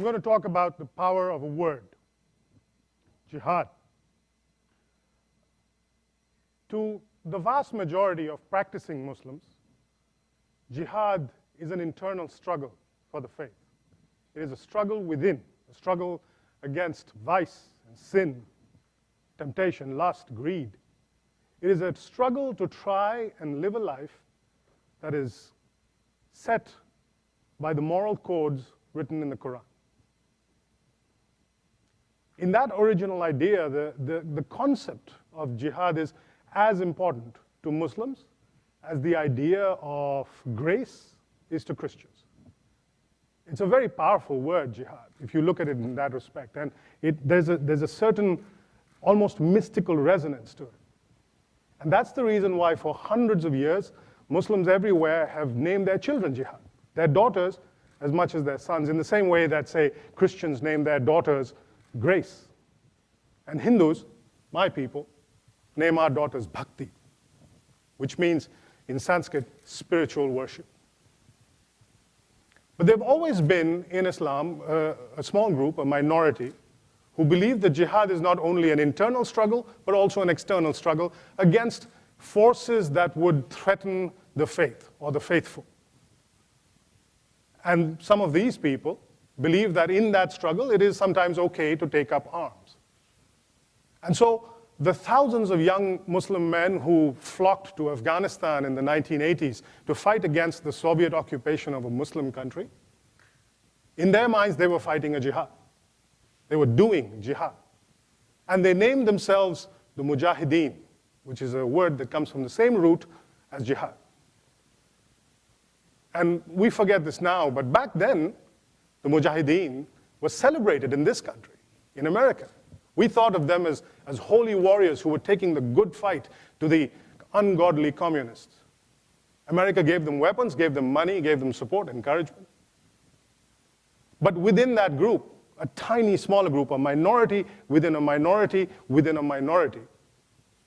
I'm going to talk about the power of a word, jihad. To the vast majority of practicing Muslims, jihad is an internal struggle for the faith. It is a struggle within, a struggle against vice and sin, temptation, lust, greed. It is a struggle to try and live a life that is set by the moral codes written in the Quran. In that original idea, the concept of jihad is as important to Muslims as the idea of grace is to Christians. It's a very powerful word, jihad, if you look at it in that respect. And there's a certain almost mystical resonance to it. And that's the reason why for hundreds of years, Muslims everywhere have named their children jihad, their daughters as much as their sons, in the same way that, say, Christians name their daughters grace. And Hindus, my people, name our daughters bhakti, which means, in Sanskrit, spiritual worship. But there have always been, in Islam, a small group, a minority, who believe that jihad is not only an internal struggle, but also an external struggle against forces that would threaten the faith or the faithful. And some of these people believe that in that struggle, it is sometimes okay to take up arms. And so the thousands of young Muslim men who flocked to Afghanistan in the 1980s to fight against the Soviet occupation of a Muslim country, in their minds, they were fighting a jihad. They were doing jihad. And they named themselves the Mujahideen, which is a word that comes from the same root as jihad. And we forget this now, but back then, the Mujahideen was celebrated in this country, in America. We thought of them as holy warriors who were taking the good fight to the ungodly communists. America gave them weapons, gave them money, gave them support, encouragement. But within that group, a tiny, smaller group, a minority within a minority within a minority,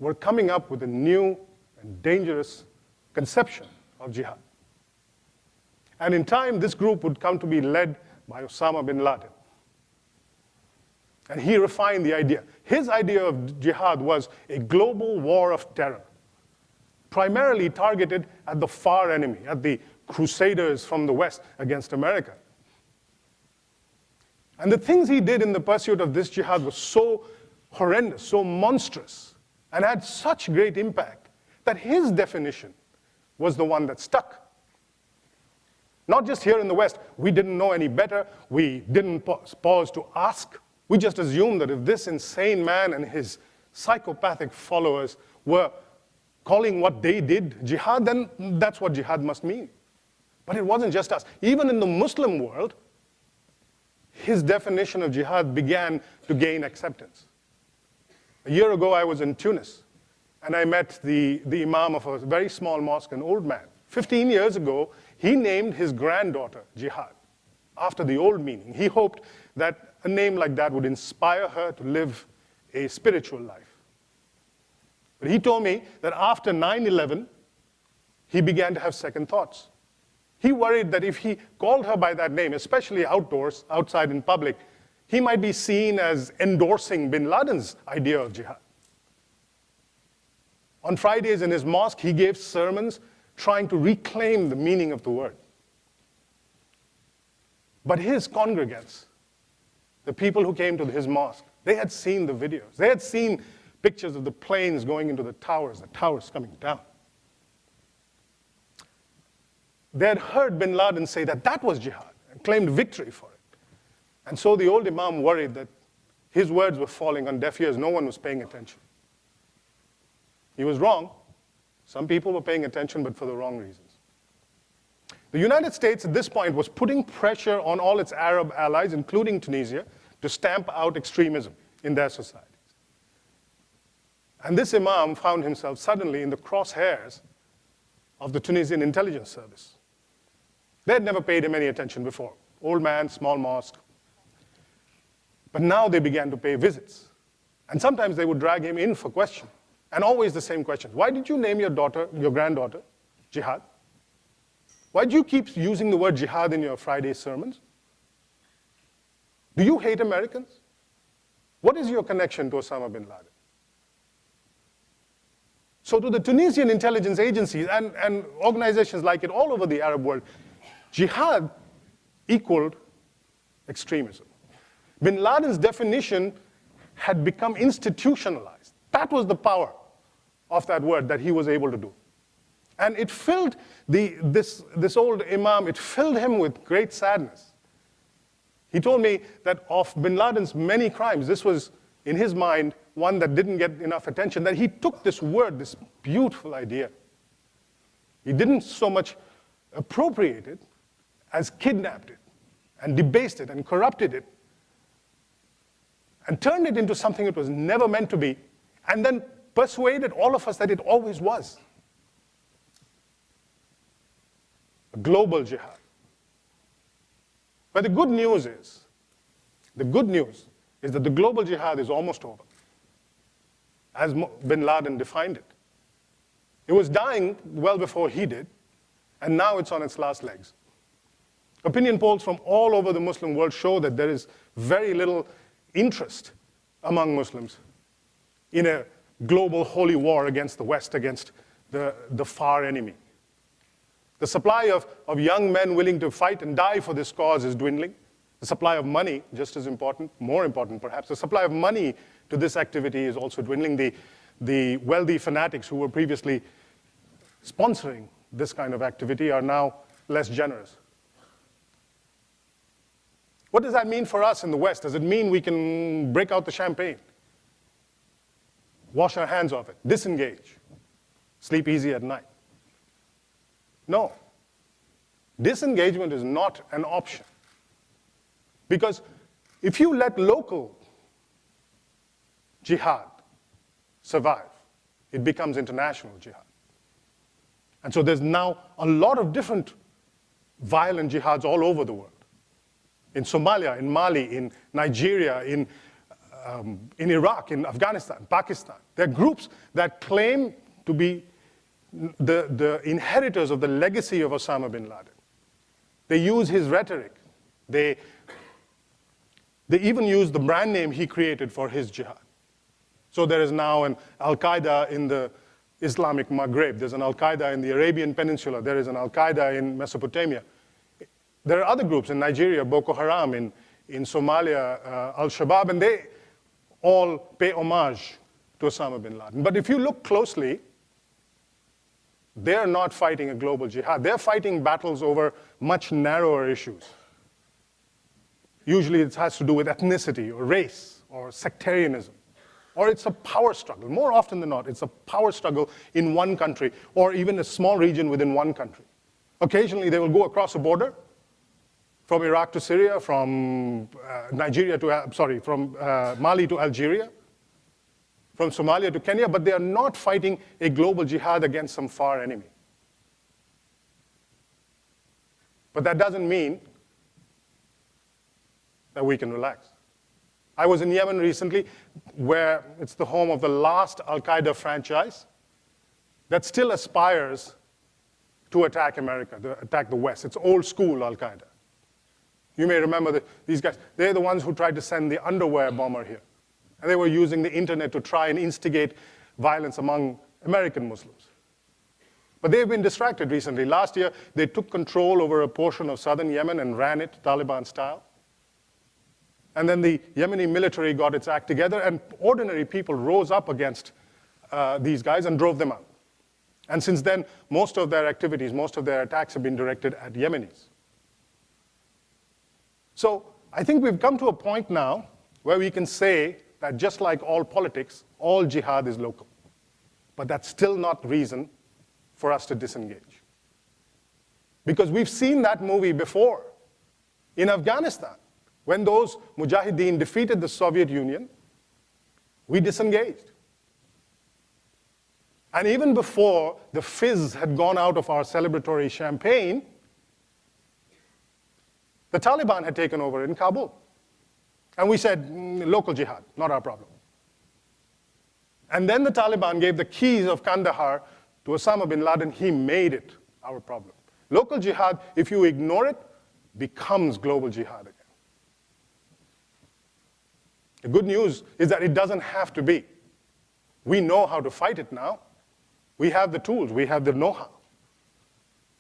were coming up with a new and dangerous conception of jihad. And in time, this group would come to be led by Osama bin Laden. And he refined the idea. His idea of jihad was a global war of terror, primarily targeted at the far enemy, at the crusaders from the West against America. And the things he did in the pursuit of this jihad were so horrendous, so monstrous, and had such great impact that his definition was the one that stuck. Not just here in the West, we didn't know any better, we didn't pause to ask. We just assumed that if this insane man and his psychopathic followers were calling what they did jihad, then that's what jihad must mean. But it wasn't just us. Even in the Muslim world, his definition of jihad began to gain acceptance. A year ago, I was in Tunis, and I met the imam of a very small mosque, an old man. 15 years ago, he named his granddaughter jihad, after the old meaning. He hoped that a name like that would inspire her to live a spiritual life. But he told me that after 9/11, he began to have second thoughts. He worried that if he called her by that name, especially outdoors, outside in public, he might be seen as endorsing bin Laden's idea of jihad. On Fridays in his mosque, he gave sermons trying to reclaim the meaning of the word. But his congregants, the people who came to his mosque, they had seen the videos. They had seen pictures of the planes going into the towers coming down. They had heard bin Laden say that that was jihad and claimed victory for it. And so the old imam worried that his words were falling on deaf ears. No one was paying attention. He was wrong. Some people were paying attention, but for the wrong reasons. The United States at this point was putting pressure on all its Arab allies, including Tunisia, to stamp out extremism in their societies. And this imam found himself suddenly in the crosshairs of the Tunisian intelligence service. They had never paid him any attention before. Old man, small mosque. But now they began to pay visits. And sometimes they would drag him in for questions. And always the same questions. Why did you name your daughter, your granddaughter, jihad? Why do you keep using the word jihad in your Friday sermons? Do you hate Americans? What is your connection to Osama bin Laden? So to the Tunisian intelligence agencies and organizations like it all over the Arab world, jihad equaled extremism. Bin Laden's definition had become institutionalized. That was the power of that word that he was able to do. And it filled this old imam, it filled him with great sadness. He told me that of bin Laden's many crimes, this was, in his mind, one that didn't get enough attention, that he took this word, this beautiful idea. He didn't so much appropriate it as kidnapped it and debased it and corrupted it and turned it into something it was never meant to be, and then persuaded all of us that it always was. A global jihad. But the good news is that the global jihad is almost over, as bin Laden defined it. It was dying well before he did, and now it's on its last legs. Opinion polls from all over the Muslim world show that there is very little interest among Muslims in a global holy war against the West, against the far enemy. The supply of young men willing to fight and die for this cause is dwindling. The supply of money, just as important, more important perhaps, the supply of money to this activity is also dwindling. The wealthy fanatics who were previously sponsoring this kind of activity are now less generous. What does that mean for us in the West? Does it mean we can break out the champagne, wash our hands off it, disengage, sleep easy at night? No. Disengagement is not an option. Because if you let local jihad survive, it becomes international jihad. And so there's now a lot of different violent jihads all over the world. In Somalia, in Mali, in Nigeria, in Iraq, in Afghanistan, Pakistan. There are groups that claim to be the inheritors of the legacy of Osama bin Laden. They use his rhetoric. They even use the brand name he created for his jihad. So there is now an Al-Qaeda in the Islamic Maghreb. There's an Al-Qaeda in the Arabian Peninsula. There is an Al-Qaeda in Mesopotamia. There are other groups in Nigeria, Boko Haram, in Somalia, Al-Shabaab, and they all pay homage to Osama bin Laden. But if you look closely, they're not fighting a global jihad. They're fighting battles over much narrower issues. Usually it has to do with ethnicity or race or sectarianism. Or it's a power struggle. More often than not, it's a power struggle in one country or even a small region within one country. Occasionally they will go across a border from Iraq to Syria, from Mali to Algeria, from Somalia to Kenya, but they are not fighting a global jihad against some far enemy. But that doesn't mean that we can relax. I was in Yemen recently, where it's the home of the last Al-Qaeda franchise that still aspires to attack America, to attack the West. It's old school Al-Qaeda. You may remember these guys. They're the ones who tried to send the underwear bomber here. And they were using the internet to try and instigate violence among American Muslims. But they've been distracted recently. Last year, they took control over a portion of southern Yemen and ran it Taliban style. And then the Yemeni military got its act together, and ordinary people rose up against these guys and drove them out. And since then, most of their activities, most of their attacks have been directed at Yemenis. So I think we've come to a point now where we can say that just like all politics, all jihad is local. But that's still not reason for us to disengage. Because we've seen that movie before. In Afghanistan, when those mujahideen defeated the Soviet Union, we disengaged. And even before the fizz had gone out of our celebratory champagne, the Taliban had taken over in Kabul. And we said, local jihad, not our problem. And then the Taliban gave the keys of Kandahar to Osama bin Laden. He made it our problem. Local jihad, if you ignore it, becomes global jihad again. The good news is that it doesn't have to be. We know how to fight it now. We have the tools, we have the know-how.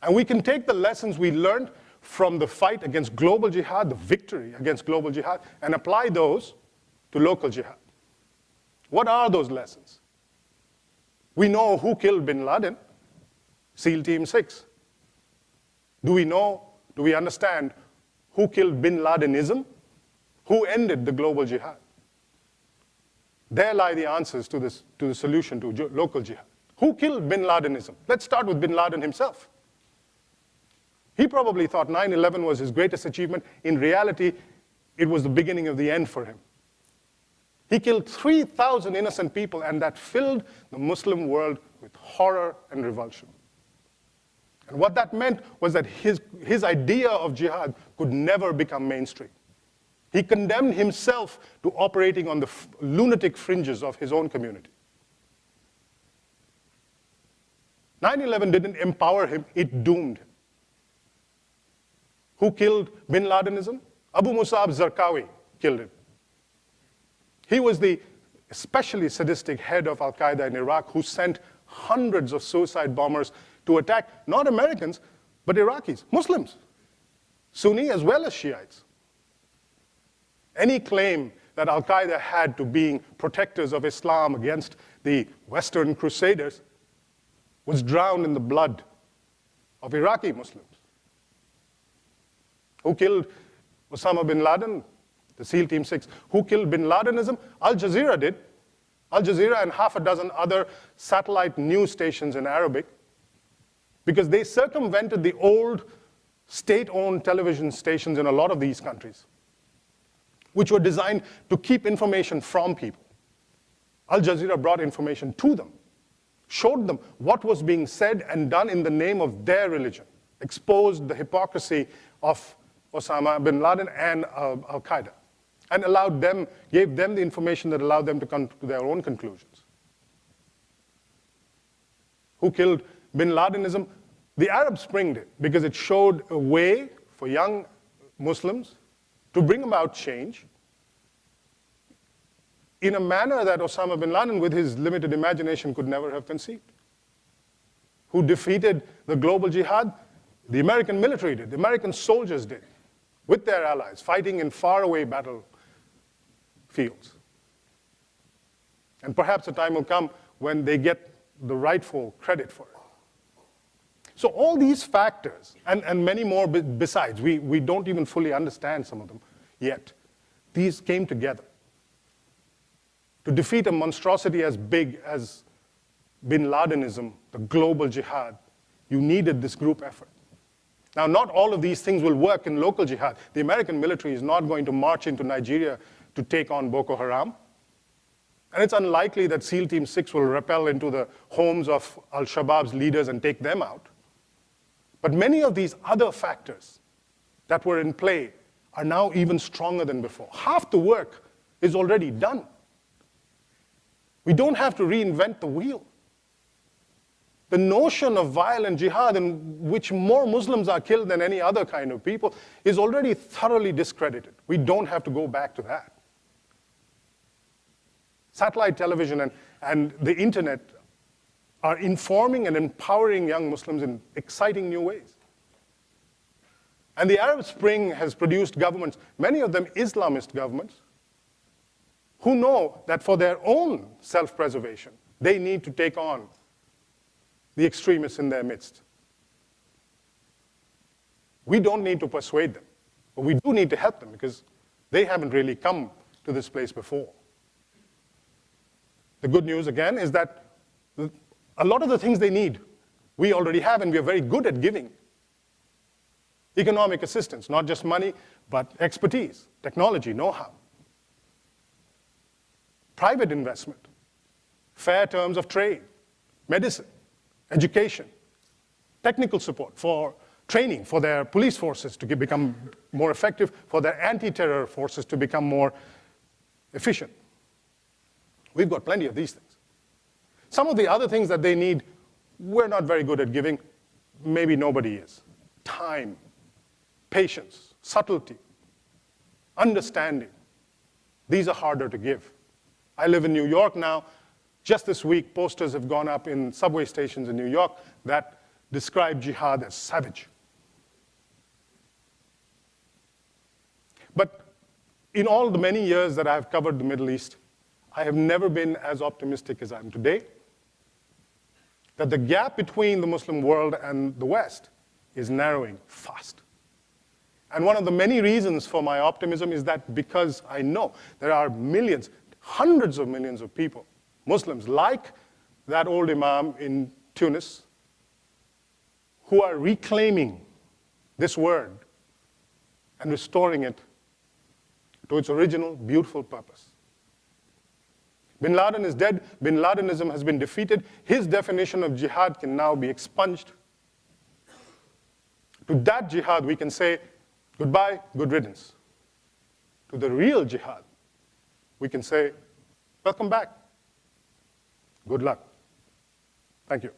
And we can take the lessons we learned from the fight against global jihad, the victory against global jihad, and apply those to local jihad. What are those lessons? We know who killed bin Laden, SEAL Team 6. Do we understand who killed bin Ladenism? Who ended the global jihad? There lie the answers to the solution to local jihad. Who killed bin Ladenism? Let's start with bin Laden himself. He probably thought 9/11 was his greatest achievement. In reality, it was the beginning of the end for him. He killed 3,000 innocent people, and that filled the Muslim world with horror and revulsion. And what that meant was that his idea of jihad could never become mainstream. He condemned himself to operating on the lunatic fringes of his own community. 9/11 didn't empower him, it doomed him. Who killed bin Ladenism? Abu Musab Zarqawi killed him. He was the especially sadistic head of Al-Qaeda in Iraq who sent hundreds of suicide bombers to attack not Americans, but Iraqis, Muslims, Sunni as well as Shiites. Any claim that Al-Qaeda had to being protectors of Islam against the Western Crusaders was drowned in the blood of Iraqi Muslims. Who killed Osama bin Laden? The SEAL Team 6. Who killed bin Ladenism? Al Jazeera did. Al Jazeera and half a dozen other satellite news stations in Arabic, because they circumvented the old state-owned television stations in a lot of these countries, which were designed to keep information from people. Al Jazeera brought information to them, showed them what was being said and done in the name of their religion, exposed the hypocrisy of Osama bin Laden and Al-Qaeda, and gave them the information that allowed them to come to their own conclusions. Who killed bin Ladenism? The Arab Spring did, because it showed a way for young Muslims to bring about change in a manner that Osama bin Laden, with his limited imagination, could never have conceived. Who defeated the global jihad? The American military did, the American soldiers did, with their allies, fighting in faraway battlefields. And perhaps a time will come when they get the rightful credit for it. So all these factors, and many more besides, we don't even fully understand some of them yet, these came together. To defeat a monstrosity as big as bin Ladenism, the global jihad, you needed this group effort. Now, not all of these things will work in local jihad. The American military is not going to march into Nigeria to take on Boko Haram. And it's unlikely that SEAL Team 6 will rappel into the homes of Al-Shabaab's leaders and take them out. But many of these other factors that were in play are now even stronger than before. Half the work is already done. We don't have to reinvent the wheel. The notion of violent jihad, in which more Muslims are killed than any other kind of people, is already thoroughly discredited. We don't have to go back to that. Satellite television and the internet are informing and empowering young Muslims in exciting new ways. And the Arab Spring has produced governments, many of them Islamist governments, who know that for their own self-preservation, they need to take on the extremists in their midst. We don't need to persuade them, but we do need to help them because they haven't really come to this place before. The good news, again, is that a lot of the things they need, we already have, and we are very good at giving. Economic assistance, not just money, but expertise, technology, know-how. Private investment, fair terms of trade, medicine, education, technical support for training for their police forces to become more effective, for their anti-terror forces to become more efficient. We've got plenty of these things. Some of the other things that they need, we're not very good at giving. Maybe nobody is. Time, patience, subtlety, understanding, These are harder to give. I live in New York now. Just this week, posters have gone up in subway stations in New York that describe jihad as savage. But in all the many years that I have covered the Middle East, I have never been as optimistic as I am today that the gap between the Muslim world and the West is narrowing fast. And one of the many reasons for my optimism is that because I know there are millions, hundreds of millions of people, Muslims like that old Imam in Tunis, who are reclaiming this word and restoring it to its original beautiful purpose. Bin Laden is dead. Bin Ladenism has been defeated. His definition of jihad can now be expunged. To that jihad, we can say, goodbye, good riddance. To the real jihad, we can say, welcome back. Good luck. Thank you.